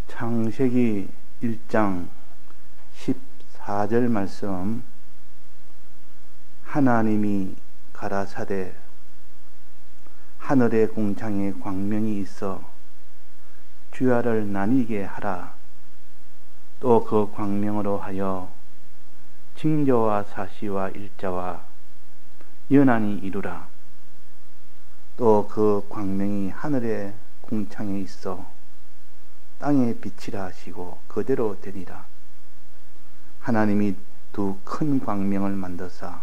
창세기 1장 14절 말씀, 하나님이 가라사대 하늘의 궁창에 광명이 있어 주야를 나뉘게 하라. 또 그 광명으로 하여 징조와 사시와 일자와 연한이 이루라. 또 그 광명이 하늘의 궁창에 있어 땅에 빛이라 하시고 그대로 되니라. 하나님이 두 큰 광명을 만드사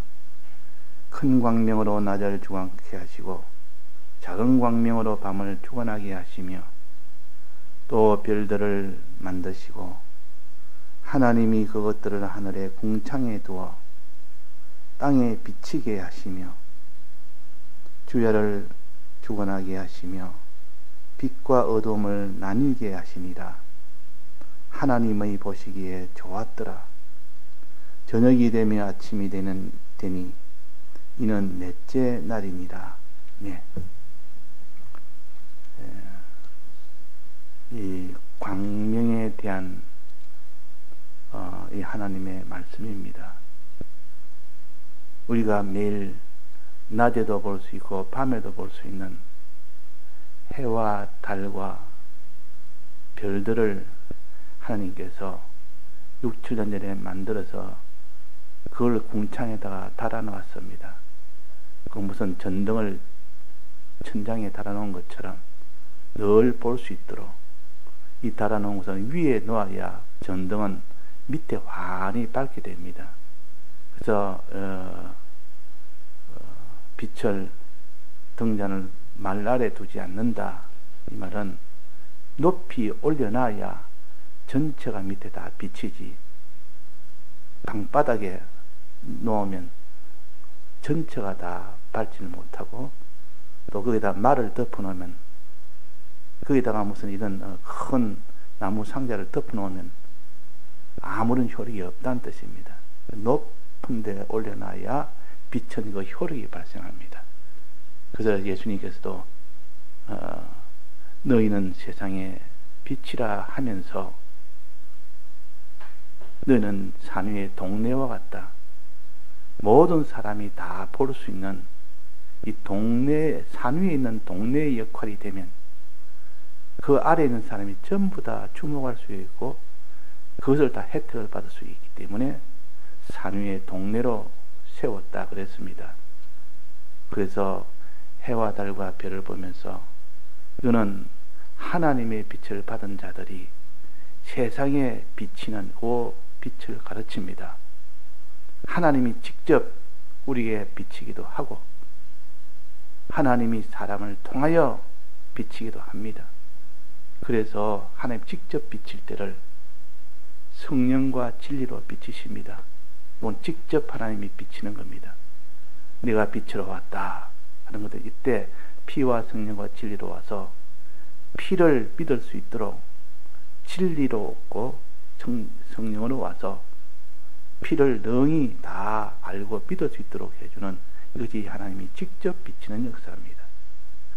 큰 광명으로 낮을 주관케 하시고 작은 광명으로 밤을 주관하게 하시며 또 별들을 만드시고 하나님이 그것들을 하늘의 궁창에 두어 땅에 비치게 하시며 주야를 주관하게 하시며 빛과 어둠을 나뉘게 하시니라. 하나님의 보시기에 좋았더라. 저녁이 되며 아침이 되니 이는 넷째 날이니라. 네. 이 광명에 대한 이 하나님의 말씀입니다. 우리가 매일 낮에도 볼 수 있고 밤에도 볼 수 있는 해와 달과 별들을 하나님께서 6,000년 전에 만들어서 그걸 궁창에다가 달아놓았습니다. 그 무슨 전등을 천장에 달아놓은 것처럼 늘 볼 수 있도록 이 달아놓은 것은 위에 놓아야 전등은 밑에 환히 밝게 됩니다. 그래서 빛을 등잔을 말 아래 두지 않는다. 이 말은 높이 올려놔야 전체가 밑에 다 비치지. 방바닥에 놓으면 전체가 다 밝지를 못하고 또 거기다 말을 덮어놓으면 거기다가 무슨 이런 큰 나무 상자를 덮어놓으면 아무런 효력이 없다는 뜻입니다. 높은 데 올려놔야 빛은 그 효력이 발생합니다. 그래서 예수님께서도 너희는 세상의 빛이라 하면서 너희는 산 위의 동네와 같다. 모든 사람이 다 볼 수 있는 이 동네, 산 위에 있는 동네의 역할이 되면 그 아래에 있는 사람이 전부 다 주목할 수 있고 그것을 다 혜택을 받을 수 있기 때문에 산 위의 동네로 세웠다 그랬습니다. 그래서 해와 달과 별을 보면서 이거는 하나님의 빛을 받은 자들이 세상에 비치는 그 빛을 가르칩니다. 하나님이 직접 우리에게 비치기도 하고 하나님이 사람을 통하여 비치기도 합니다. 그래서 하나님 직접 비칠 때를 성령과 진리로 비치십니다. 이건 직접 하나님이 비치는 겁니다. 내가 빛으로 왔다 하는 것들, 이때 피와 성령과 진리로 와서 피를 믿을 수 있도록 진리로 왔고 성령으로 와서 피를 능히 다 알고 믿을 수 있도록 해주는 이것이 하나님이 직접 비치는 역사입니다.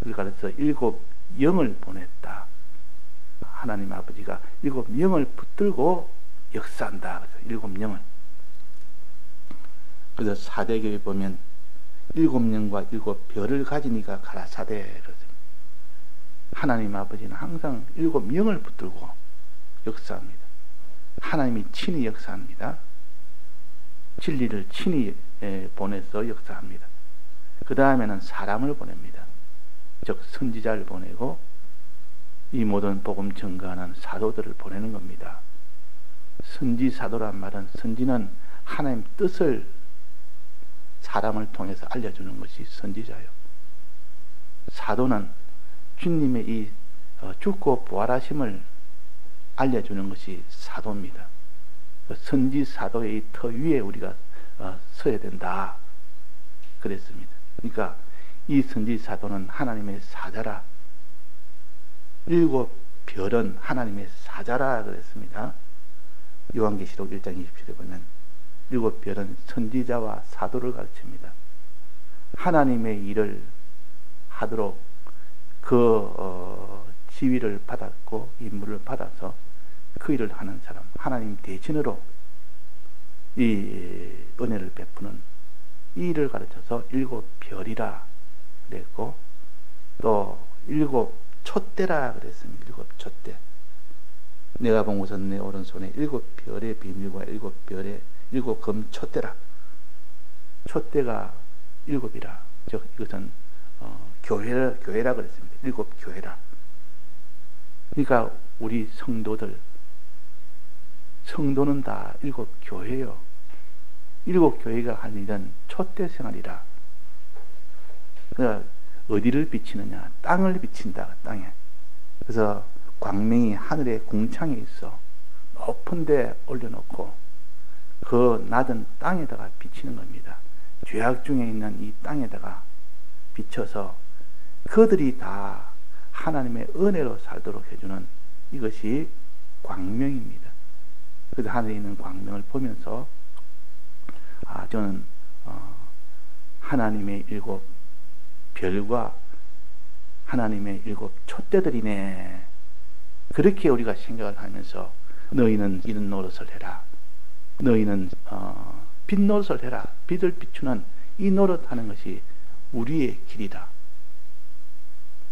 그래서 7 영을 보냈다. 하나님 아버지가 7 영을 붙들고 역사한다. 그래서 7 영을. 그래서 사대교회 보면 7 영과 7 별을 가지니까 가라사대 그렇습니다. 하나님 아버지는 항상 7 영을 붙들고 역사합니다. 하나님이 친히 역사합니다. 진리를 친히 보내서 역사합니다. 그 다음에는 사람을 보냅니다. 즉 선지자를 보내고 이 모든 복음 전가하는 사도들을 보내는 겁니다. 선지 사도란 말은 선지는 하나님 뜻을 사람을 통해서 알려주는 것이 선지자요. 사도는 주님의 이 죽고 부활하심을 알려주는 것이 사도입니다. 선지 사도의 이 터 위에 우리가 서야 된다 그랬습니다. 그러니까 이 선지 사도는 하나님의 사자라. 7 별은 하나님의 사자라 그랬습니다. 요한계시록 1장 27에 보면 7 별은 선지자와 사도를 가르칩니다. 하나님의 일을 하도록 그 지위를 받았고 임무를 받아서 그 일을 하는 사람, 하나님 대신으로 이 은혜를 베푸는 이 일을 가르쳐서 일곱 별이라 그랬고, 또 일곱 촛대라 그랬습니다. 일곱 촛대. 내가 본 것은 내 오른손에 일곱 별의 비밀과 일곱 별의 일곱 검 촛대라. 촛대가 일곱이라. 즉 이것은 교회라 그랬습니다. 일곱 교회라. 그러니까 우리 성도는 다 일곱 교회요. 일곱 교회가 하는 일은 촛대 생활이라. 그러니까 어디를 비치느냐? 땅을 비친다. 땅에. 그래서 광명이 하늘의 궁창에 있어 높은 데 올려놓고 그 낮은 땅에다가 비치는 겁니다. 죄악 중에 있는 이 땅에다가 비춰서 그들이 다 하나님의 은혜로 살도록 해주는 이것이 광명입니다. 그래서 하늘에 있는 광명을 보면서 저는 하나님의 일곱 별과 하나님의 일곱 촛대들이네, 그렇게 우리가 생각을 하면서 너희는 이런 노릇을 해라, 너희는 빛 노릇을 해라, 빛을 비추는 이 노릇하는 것이 우리의 길이다.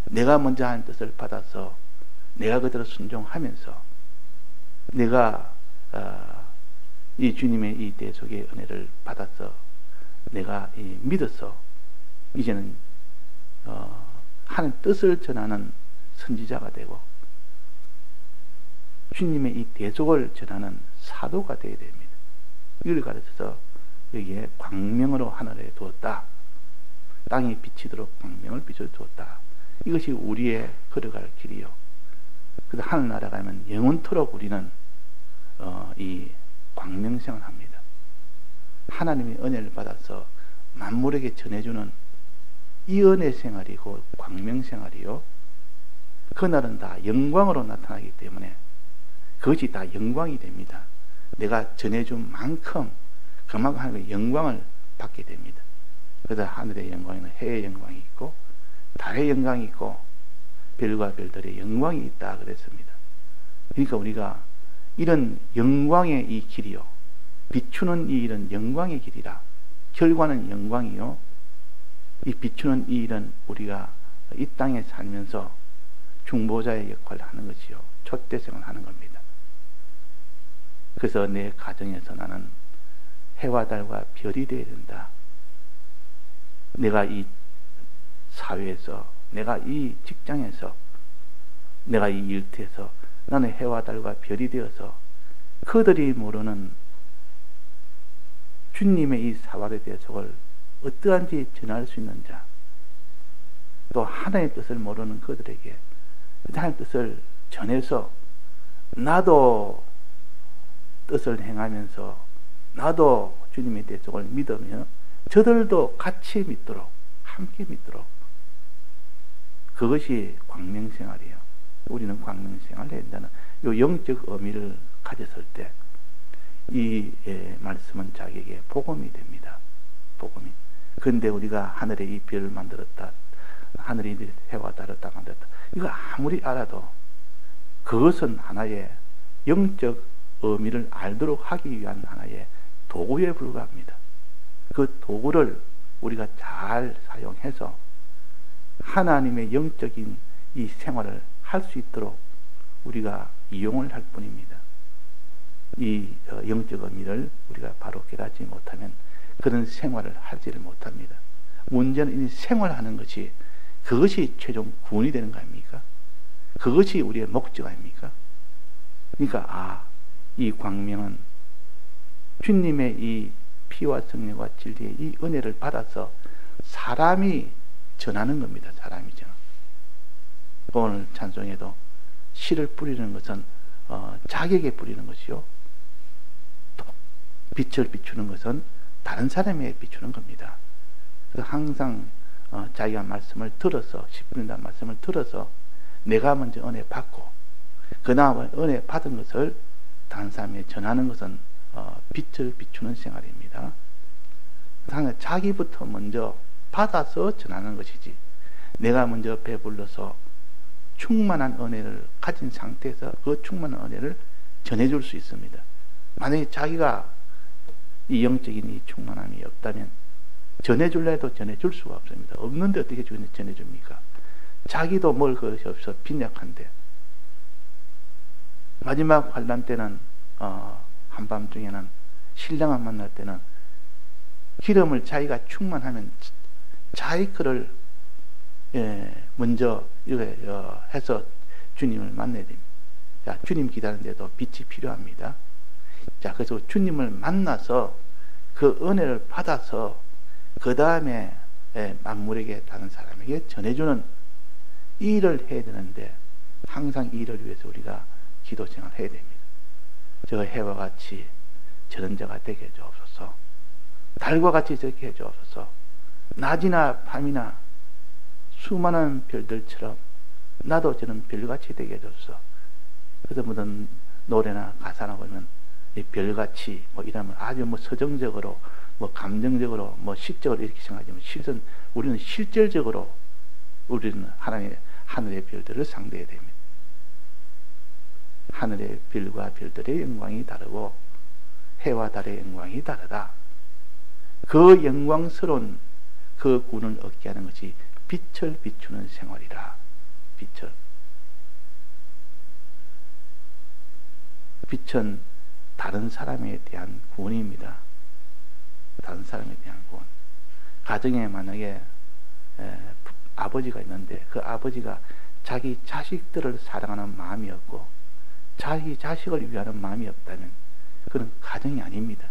내가 먼저 하는 뜻을 받아서 내가 그대로 순종하면서 내가 이 주님의 이 대속의 은혜를 받아서 내가 믿어서 이제는 하나님 뜻을 전하는 선지자가 되고 주님의 이 대속을 전하는 사도가 되어야 됩니다. 이걸 가르쳐서 여기에 광명으로 하늘에 두었다. 땅이 비치도록 광명을 비춰두었다. 이것이 우리의 걸어갈 길이요. 그래서 하늘나라 가면 영원토록 우리는 이 광명생활을 합니다. 하나님의 은혜를 받아서 만물에게 전해주는 이 은혜 생활이고 광명생활이요. 그날은 다 영광으로 나타나기 때문에 그것이 다 영광이 됩니다. 내가 전해준 만큼 그만큼 하나님의 영광을 받게 됩니다. 그래서 하늘의 영광에는 해의 영광이 있고 달의 영광이 있고 별과 별들의 영광이 있다 그랬습니다. 그러니까 우리가 이런 영광의 이 길이요, 비추는 이 일은 영광의 길이라. 결과는 영광이요, 이 비추는 이 일은 우리가 이 땅에 살면서 중보자의 역할을 하는 것이요, 촛대생을 하는 겁니다. 그래서 내 가정에서 나는 해와 달과 별이 되어야 된다. 내가 이 사회에서, 내가 이 직장에서, 내가 이 일터에서 나는 해와 달과 별이 되어서 그들이 모르는 주님의 이 사활의 대속을 어떠한지 전할 수 있는 자, 또 하나님의 뜻을 모르는 그들에게 하나님의 뜻을 전해서 나도 뜻을 행하면서 나도 주님의 대속을 믿으며 저들도 같이 믿도록, 함께 믿도록, 그것이 광명생활이에요. 우리는 광명생활을 해야 된다는 이 영적 의미를 가졌을 때 이 말씀은 자기에게 복음이 됩니다. 복음이. 그런데 우리가 하늘에 이 별을 만들었다, 하늘에 해와 달을 딱 만들었다, 이거 아무리 알아도 그것은 하나의 영적 의미를 알도록 하기 위한 하나의 도구에 불과합니다. 그 도구를 우리가 잘 사용해서 하나님의 영적인 이 생활을 할 수 있도록 우리가 이용을 할 뿐입니다. 이 영적 의미를 우리가 바로 깨닫지 못하면 그런 생활을 하지를 못합니다. 문제는 이 생활하는 것이, 그것이 최종 구원이 되는 거 아닙니까? 그것이 우리의 목적 아닙니까? 그러니까 이 광명은 주님의 이 피와 성령과 진리의 이 은혜를 받아서 사람이 전하는 겁니다. 사람이 전하는. 오늘 찬송에도 씨를 뿌리는 것은 자기에게 뿌리는 것이요, 또 빛을 비추는 것은 다른 사람에게 비추는 겁니다. 그래서 항상 자기가 말씀을 들어서, 씨 뿌린다는 말씀을 들어서 내가 먼저 은혜 받고 그 다음에 은혜 받은 것을 다른 사람에게 전하는 것은 빛을 비추는 생활입니다. 항상 자기부터 먼저 받아서 전하는 것이지, 내가 먼저 배불러서 충만한 은혜를 가진 상태에서 그 충만한 은혜를 전해줄 수 있습니다. 만약에 자기가 이 영적인 이 충만함이 없다면 전해줄래 해도 전해줄 수가 없습니다. 없는데 어떻게 전해줍니까? 자기도 먹을 것이 없어 빈약한데, 마지막 환난 때는 한밤중에는 신랑을 만날 때는 기름을 자기가 충만하면 자기 거를 먼저 해서 주님을 만나야 됩니다. 자, 주님 기다리는데도 빛이 필요합니다. 자, 그래서 주님을 만나서 그 은혜를 받아서 그 다음에 만물에게 다른 사람에게 전해주는 이 일을 해야 되는데, 항상 이 일을 위해서 우리가 기도 생활을 해야 됩니다. 저 해와 같이 저런 자가 되게 해주옵소서. 달과 같이 저렇게 해주옵소서. 낮이나 밤이나 수많은 별들처럼 나도 저런 별같이 되게 해주옵소서. 그래서 무슨 노래나 가사나 보면 이 별같이 이러면 아주 서정적으로 감정적으로 시적으로 이렇게 생각하지만, 실은 우리는 실질적으로 우리는 하늘의 별들을 상대해야 됩니다. 하늘의 별과 별들의 영광이 다르고 해와 달의 영광이 다르다. 그 영광스러운 그 군을 얻게 하는 것이 빛을 비추는 생활이라. 빛은 다른 사람에 대한 구원입니다. 다른 사람에 대한 구원. 가정에 만약에 아버지가 있는데 그 아버지가 자기 자식들을 사랑하는 마음이 없고 자기 자식을 위하는 마음이 없다면 그건 가정이 아닙니다.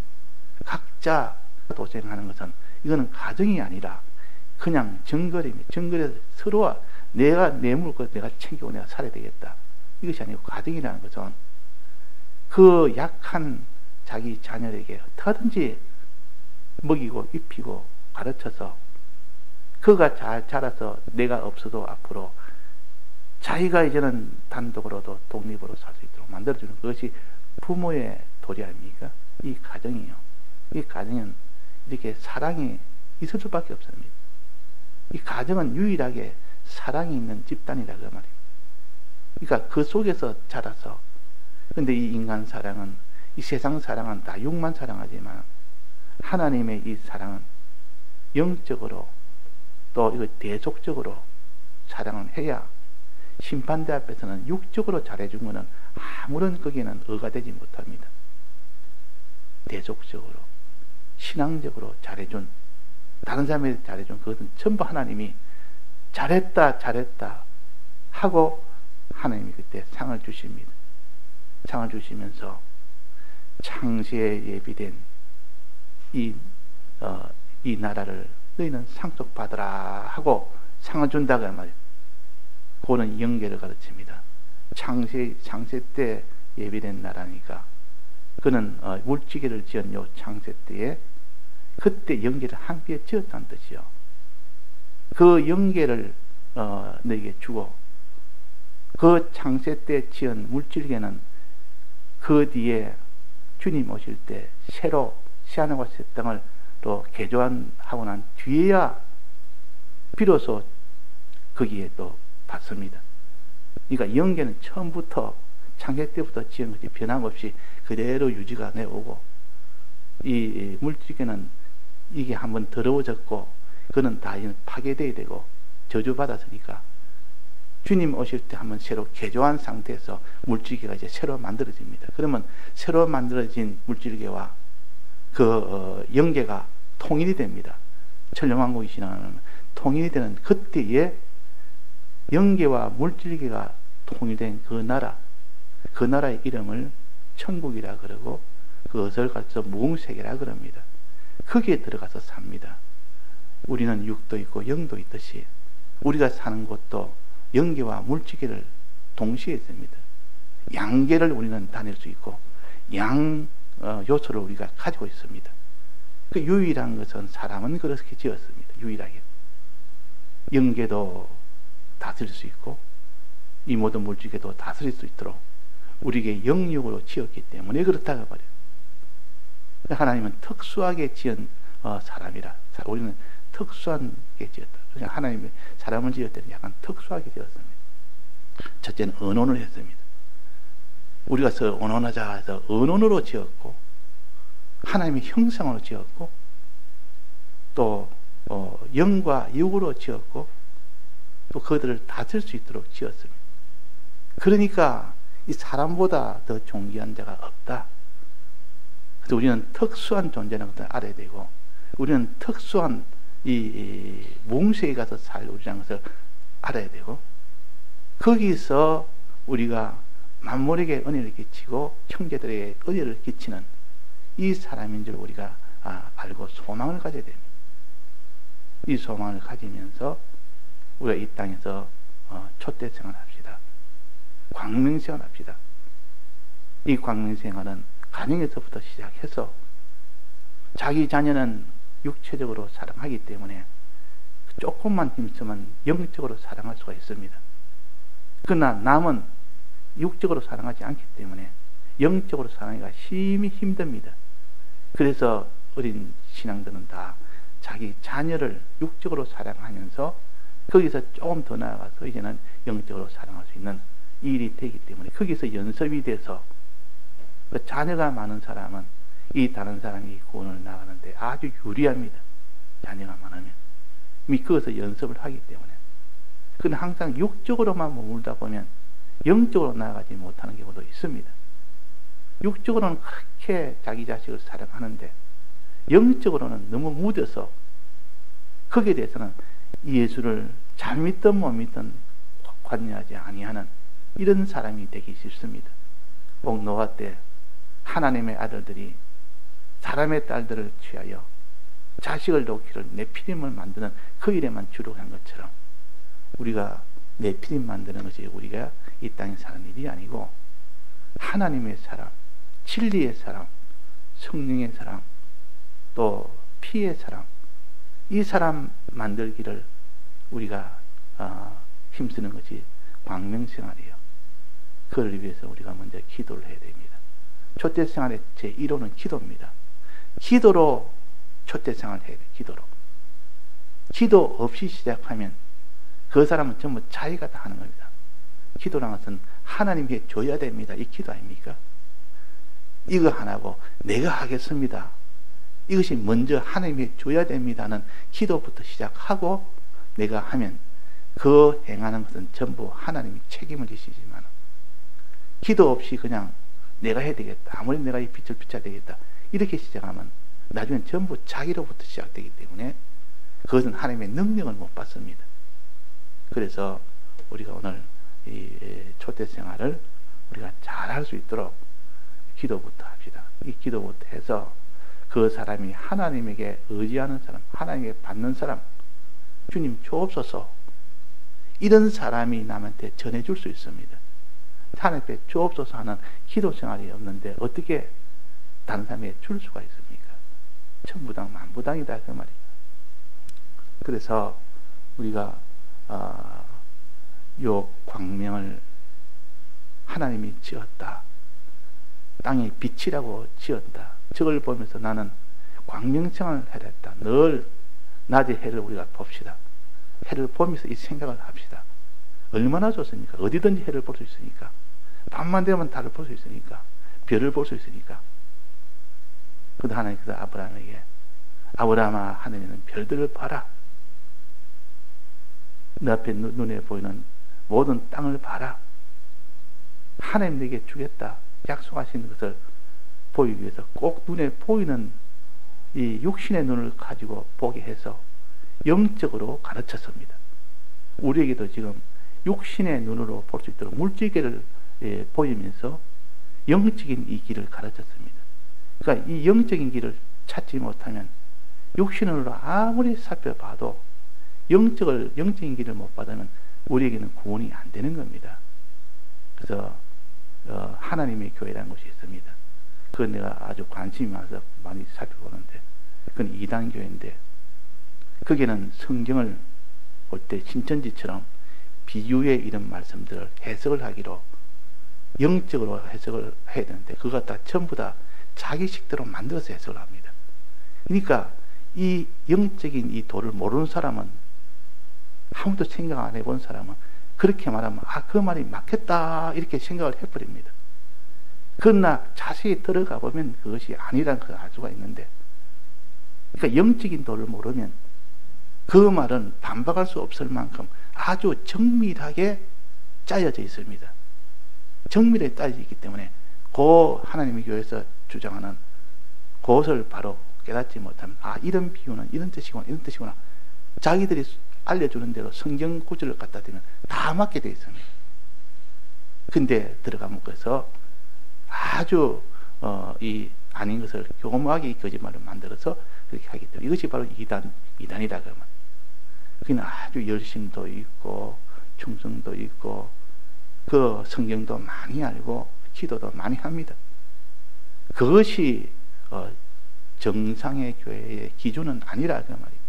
각자 도생하는 것은 이거는 가정이 아니라 그냥 정글입니다. 정글에서 서로가 내가 내 물건 내가 챙기고 내가 살아야 되겠다. 이것이 아니고 가정이라는 것은 그 약한 자기 자녀에게 어떻게든지 먹이고 입히고 가르쳐서 그가 잘 자라서 내가 없어도 앞으로 자기가 이제는 단독으로도 독립으로 살 수 있도록 만들어주는 그것이 부모의 도리 아닙니까? 이 가정이요. 이 가정은 이렇게 사랑이 있을 수밖에 없습니다. 이 가정은 유일하게 사랑이 있는 집단이라 그 말이에요. 그러니까 그 속에서 자라서, 근데 이 인간 사랑은, 이 세상 사랑은 다 육만 사랑하지만 하나님의 이 사랑은 영적으로 또 이거 대속적으로 사랑을 해야 심판대 앞에서는 육적으로 잘해준 것은 아무런 거기에는 의가 되지 못합니다. 대속적으로 신앙적으로 잘해준, 다른 사람에게 잘해준 그것은 전부 하나님이 잘했다 하고 하나님이 그때 상을 주십니다. 상을 주시면서 창세에 예비된 이 나라를 너희는 상속받으라 하고 상을 준다고 말이에요. 그거는 영계를 가르칩니다. 창세 때 예비된 나라니까 그는 물지개를 지은 요 창세 때에 그때 영계를 함께 지었다는 뜻이요. 그 영계를 너에게 주고 그 창세 때 지은 물질개는 그 뒤에 주님 오실 때 새로 새하늘과 새 땅을 또 개조하고 난 뒤에야 비로소 거기에 또 받습니다. 그러니까 영계는 처음부터 창세 때부터 지은 것이 변함없이 그대로 유지가 내오고, 이 물질계는 이게 한번 더러워졌고 그는 다 파괴되어야 되고 저주받았으니까 주님 오실 때 한번 새로 개조한 상태에서 물질계가 이제 새로 만들어집니다. 그러면 새로 만들어진 물질계와 그 영계가 통일이 됩니다. 천령왕국이 지나가면 통일이 되는 그때에 영계와 물질계가 통일된 그 나라의 이름을 천국이라 그러고 그것을 가서 무궁세계라 그럽니다. 거기에 들어가서 삽니다. 우리는 육도 있고 영도 있듯이 우리가 사는 곳도 영계와 물질계를 동시에 있습니다. 양계를 우리는 다닐 수 있고 양 요소를 우리가 가지고 있습니다. 그 유일한 것은 사람은 그렇게 지었습니다. 유일하게 영계도 다스릴 수 있고 이 모든 물질계도 다스릴 수 있도록 우리에게 영육으로 지었기 때문에 그렇다고 말해요. 하나님은 특수하게 지은 사람이라, 우리는 특수하게 지었다. 그러니까 하나님이 사람을 지을 때는 약간 특수하게 지었습니다. 첫째는 언혼을 했습니다. 우리가 언언하자 해서 언언으로 지었고, 하나님의 형상으로 지었고, 또 영과 육으로 지었고, 또 그들을 다스릴 수 있도록 지었습니다. 그러니까 이 사람보다 더 존귀한 자가 없다. 그래서 우리는 특수한 존재라는 것을 알아야 되고, 우리는 특수한 이 몽세에 가서 살 우리라는 것을 알아야 되고, 거기서 우리가 만물에게 은혜를 끼치고 형제들에게 은혜를 끼치는 이 사람인 줄 우리가 알고 소망을 가져야 됩니다. 이 소망을 가지면서 우리가 이 땅에서 촛대생활 합시다. 광명생활 합시다. 이 광명생활은 가정에서부터 시작해서 자기 자녀는 육체적으로 사랑하기 때문에 조금만 힘쓰면 영적으로 사랑할 수가 있습니다. 그러나 남은 육적으로 사랑하지 않기 때문에 영적으로 사랑하기가 심히 힘듭니다. 그래서 어린 신앙들은 다 자기 자녀를 육적으로 사랑하면서 거기서 조금 더 나아가서 이제는 영적으로 사랑할 수 있는 일이 되기 때문에 거기서 연습이 돼서 그 자녀가 많은 사람은 이 다른 사람이 구원을 나가는데 아주 유리합니다. 자녀가 많으면 이미 그것을 연습을 하기 때문에. 그는 항상 육적으로만 머물다 보면 영적으로 나아가지 못하는 경우도 있습니다. 육적으로는 그렇게 자기 자식을 사랑하는데 영적으로는 너무 무뎌서 거기에 대해서는 예수를 잘 믿든 못 믿든 관여하지 아니하는 이런 사람이 되기 싫습니다. 꼭 노아 때 하나님의 아들들이 사람의 딸들을 취하여 자식을 놓기를 네피림을 만드는 그 일에만 주력한 것처럼 우리가 네피림 만드는 것이 우리가 이 땅에 사는 일이 아니고 하나님의 사람, 진리의 사람, 성령의 사람, 또 피의 사람, 이 사람 만들기를 우리가 힘쓰는 것이 광명생활이에요. 그를 위해서 우리가 먼저 기도를 해야 됩니다. 촛대생활의 제1호는 기도입니다. 기도로 촛대생활을 해야 돼요. 기도로. 기도 없이 시작하면 그 사람은 전부 자기가 다 하는 겁니다. 기도라는 것은 하나님께 줘야 됩니다. 이 기도 아닙니까? 이거 하나고 내가 하겠습니다. 이것이 먼저 하나님께 줘야 됩니다는 기도부터 시작하고 내가 하면 그 행하는 것은 전부 하나님이 책임을 지시지만 기도 없이 그냥 내가 해야 되겠다. 아무리 내가 이 빛을 비춰야 되겠다. 이렇게 시작하면 나중엔 전부 자기로부터 시작되기 때문에 그것은 하나님의 능력을 못 받습니다. 그래서 우리가 오늘 이 촛대생활을 우리가 잘 할 수 있도록 기도부터 합시다. 이 기도부터 해서 그 사람이 하나님에게 의지하는 사람, 하나님에게 받는 사람, 주님 주옵소서, 이런 사람이 남한테 전해줄 수 있습니다. 하나님께 주옵소서 하는 기도 생활이 없는데 어떻게 다른 사람에게 줄 수가 있습니까? 천부당 만부당이다 그 말이에요. 그래서 우리가 요 광명을 하나님이 지었다. 땅의 빛이라고 지었다. 저걸 보면서 나는 광명생활을 해야 했다. 늘 낮에 해를 우리가 봅시다. 해를 보면서 이 생각을 합시다. 얼마나 좋습니까? 어디든지 해를 볼 수 있으니까. 밤만 되면 달을 볼 수 있으니까. 별을 볼 수 있으니까. 그런데 하나님께서 아브라함에게 아브라함아 하늘에는 별들을 봐라. 내 앞에 눈에 보이는 모든 땅을 봐라. 하나님 내게 주겠다. 약속하신 것을 보이기 위해서 꼭 눈에 보이는 이 육신의 눈을 가지고 보게 해서 영적으로 가르쳤습니다. 우리에게도 지금 육신의 눈으로 볼 수 있도록 물질계를 보이면서 영적인 이 길을 가르쳤습니다. 그러니까 이 영적인 길을 찾지 못하면 육신으로 아무리 살펴봐도 영적인 길을 못 받으면 우리에게는 구원이 안 되는 겁니다. 그래서 하나님의 교회라는 곳이 있습니다. 그건 내가 아주 관심이 많아서 많이 살펴보는데 그건 이단교회인데 거기는 성경을 볼 때 신천지처럼 비유의 이런 말씀들을 해석을 하기로 영적으로 해석을 해야 되는데 그거 다 전부 다 자기 식대로 만들어서 해석을 합니다. 그러니까 이 영적인 이 도를 모르는 사람은 아무도 생각 안 해본 사람은 그렇게 말하면 그 말이 맞겠다 이렇게 생각을 해버립니다. 그러나 자세히 들어가 보면 그것이 아니라는 걸 알 수가 있는데, 그러니까 영적인 도를 모르면 그 말은 반박할 수 없을 만큼 아주 정밀하게 짜여져 있습니다. 정밀하게 짜여져 있기 때문에 그 하나님의 교회에서 주장하는 그것을 바로 깨닫지 못하면, 아, 이런 비유는 이런 뜻이구나, 이런 뜻이구나. 자기들이 알려주는 대로 성경 구절을 갖다 대면 다 맞게 되어 있습니다. 근데 들어가면 그래서 아주 이 아닌 것을 교묘하게 거짓말을 만들어서 그렇게 하기 때문에 이것이 바로 이단이다 그러면, 그는 아주 열심도 있고 충성도 있고 그 성경도 많이 알고 기도도 많이 합니다. 그것이 정상의 교회의 기준은 아니라 그 말이에요.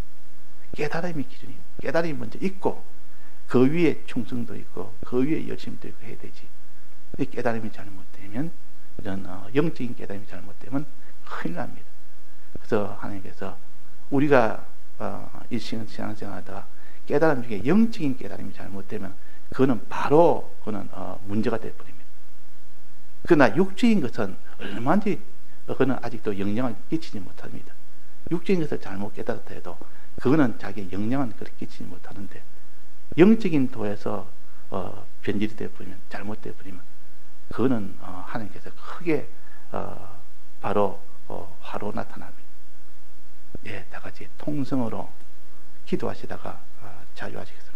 깨달음이 기준이에요. 깨달음이 먼저 있고 그 위에 충성도 있고 그 위에 열심도 있고 해야 되지. 깨달음이 잘못되면, 이런 영적인 깨달음이 잘못되면 큰일 납니다. 그래서 하나님께서 우리가 일신생활하다가 깨달음 중에 영적인 깨달음이 잘못되면 그거는 바로 문제가 될 뿐입니다. 그러나 육적인 것은 얼마든지 그거는 아직도 영향을 끼치지 못합니다. 육적인 것을 잘못 깨달았다 해도 그거는 자기의 영향은 그렇게 끼치지 못하는데, 영적인 도에서 변질이 되어버리면, 잘못되어 버리면 그거는 하나님께서 크게 바로 화로 나타납니다. 예, 다 같이 통성으로 기도하시다가 자유하시겠습니다.